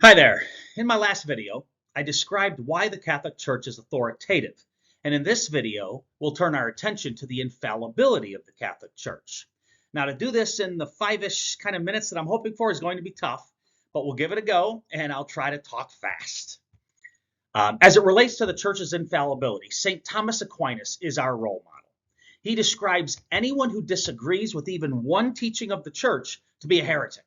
Hi there. In my last video, I described why the Catholic Church is authoritative. And in this video, we'll turn our attention to the infallibility of the Catholic Church. Now, to do this in the five-ish kind of minutes that I'm hoping for is going to be tough, but we'll give it a go, and I'll try to talk fast. As it relates to the Church's infallibility, St. Thomas Aquinas is our role model. He describes anyone who disagrees with even one teaching of the Church to be a heretic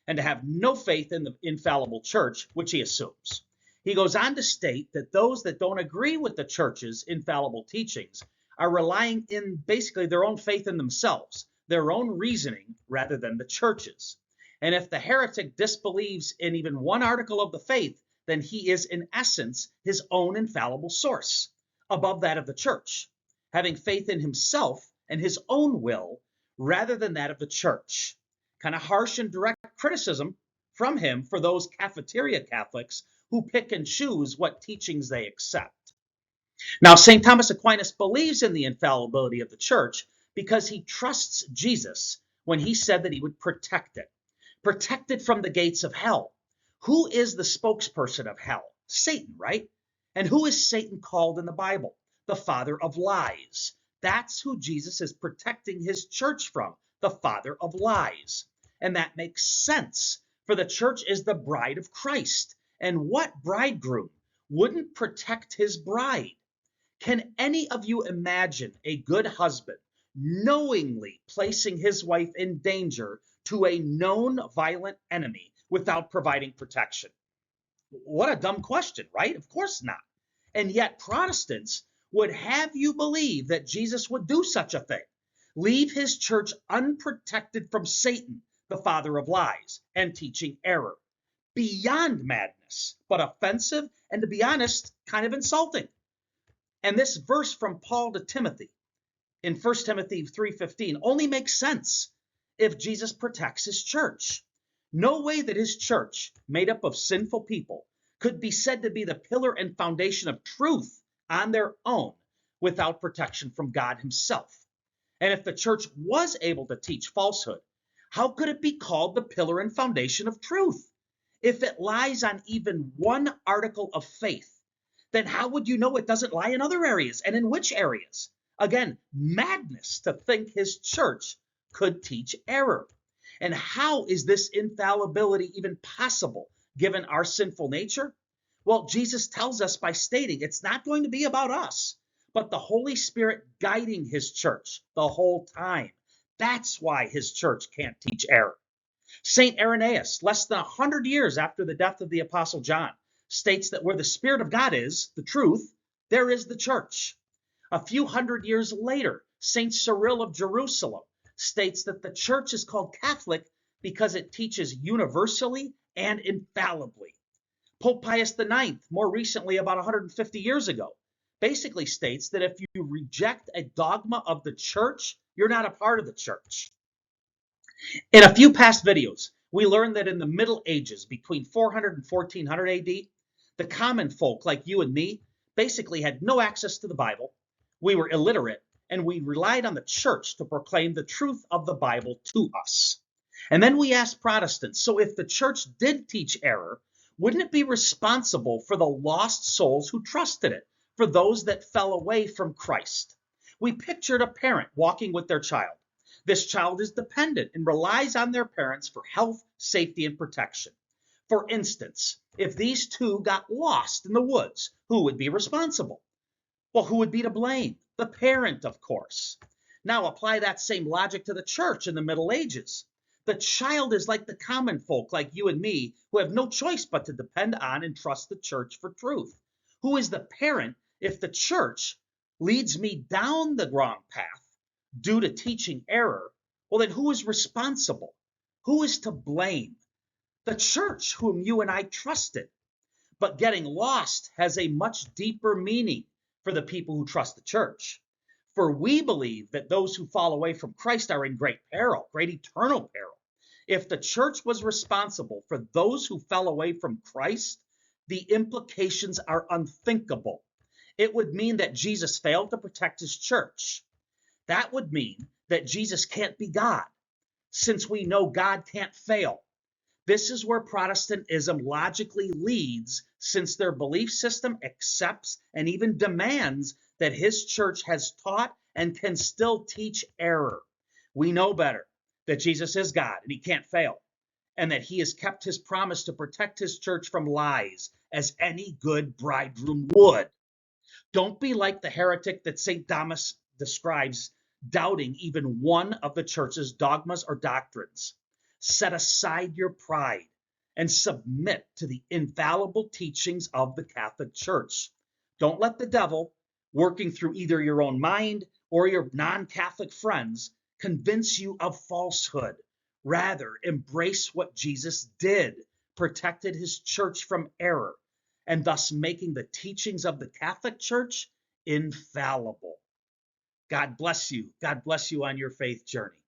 and to have no faith in the infallible church, which he assumes. He goes on to state that those that don't agree with the church's infallible teachings are relying in basically their own faith in themselves, their own reasoning, rather than the church's. And if the heretic disbelieves in even one article of the faith, then he is in essence his own infallible source, above that of the church, having faith in himself and his own will rather than that of the church. Kind of harsh and direct criticism from him for those cafeteria Catholics who pick and choose what teachings they accept. Now, St. Thomas Aquinas believes in the infallibility of the church because he trusts Jesus when he said that he would protect it from the gates of hell. Who is the spokesperson of hell? Satan, right? And who is Satan called in the Bible? The father of lies. That's who Jesus is protecting his church from, the father of lies. And that makes sense, for the church is the bride of Christ. And what bridegroom wouldn't protect his bride? Can any of you imagine a good husband knowingly placing his wife in danger to a known violent enemy without providing protection? What a dumb question, right? Of course not. And yet Protestants would have you believe that Jesus would do such a thing, leave his church unprotected from Satan, the father of lies, and teaching error. Beyond madness, but offensive, and to be honest, kind of insulting. And this verse from Paul to Timothy in 1 Timothy 3:15 only makes sense if Jesus protects his church. No way that his church, made up of sinful people, could be said to be the pillar and foundation of truth on their own without protection from God himself. And if the church was able to teach falsehood, how could it be called the pillar and foundation of truth? If it lies on even one article of faith, then how would you know it doesn't lie in other areas? And in which areas? Again, madness to think his church could teach error. And how is this infallibility even possible given our sinful nature? Well, Jesus tells us by stating it's not going to be about us, but the Holy Spirit guiding his church the whole time. That's why his church can't teach error. St. Irenaeus, less than 100 years after the death of the Apostle John, states that where the Spirit of God is, the truth, there is the church. A few hundred years later, St. Cyril of Jerusalem states that the church is called Catholic because it teaches universally and infallibly. Pope Pius IX, more recently, about 150 years ago, basically states that if you reject a dogma of the church, you're not a part of the church. In a few past videos, we learned that in the Middle Ages, between 400 and 1400 AD, the common folk like you and me basically had no access to the Bible. We were illiterate, and we relied on the church to proclaim the truth of the Bible to us. And then we asked Protestants, so if the church did teach error, wouldn't it be responsible for the lost souls who trusted it, for those that fell away from Christ? We pictured a parent walking with their child. This child is dependent and relies on their parents for health, safety, and protection. For instance, if these two got lost in the woods, who would be responsible? Well, who would be to blame? The parent, of course. Now apply that same logic to the church in the Middle Ages. The child is like the common folk, like you and me, who have no choice but to depend on and trust the church for truth. Who is the parent if the church leads me down the wrong path due to teaching error? Well, then who is responsible? Who is to blame? The church, whom you and I trusted. But getting lost has a much deeper meaning for the people who trust the church. For we believe that those who fall away from Christ are in great peril, great eternal peril. If the church was responsible for those who fell away from Christ, the implications are unthinkable. It would mean that Jesus failed to protect his church. That would mean that Jesus can't be God, since we know God can't fail. This is where Protestantism logically leads, since their belief system accepts and even demands that his church has taught and can still teach error. We know better, that Jesus is God and he can't fail, and that he has kept his promise to protect his church from lies, as any good bridegroom would. Don't be like the heretic that St. Thomas describes, doubting even one of the church's dogmas or doctrines. Set aside your pride and submit to the infallible teachings of the Catholic Church. Don't let the devil, working through either your own mind or your non-Catholic friends, convince you of falsehood. Rather, embrace what Jesus did, protected his church from error, and thus making the teachings of the Catholic Church infallible. God bless you. God bless you on your faith journey.